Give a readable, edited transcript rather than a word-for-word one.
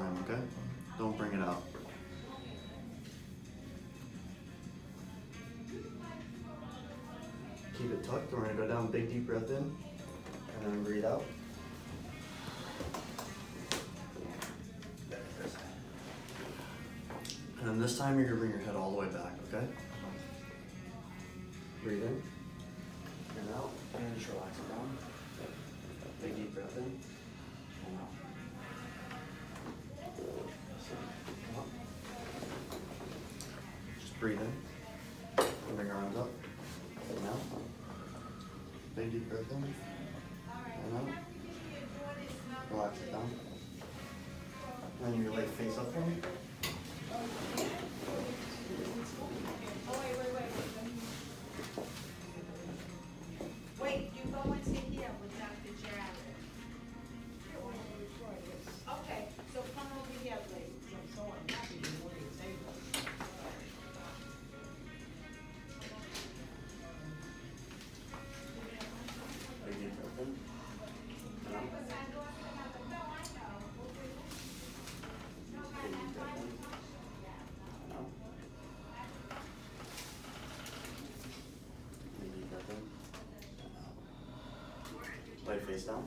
time, okay? Don't bring it out. Keep it tucked. We're gonna go down, big deep breath in, and then breathe out. And then this time you're gonna bring your head all the way back, okay? Breathe in and out, and just relax it down. Big deep breath in and out. Come up. Just breathe in and bring your arms up and out. Big deep breath in and out. Relax it down. And then your leg face up for me. Wait, you go and sit here with Dr. Jarrett. Okay, so come over here, ladies. I'm so unhappy with what you're saying. Big deep breath in and out. Big deep breath in and out. Big deep breath in and out. Lay face down.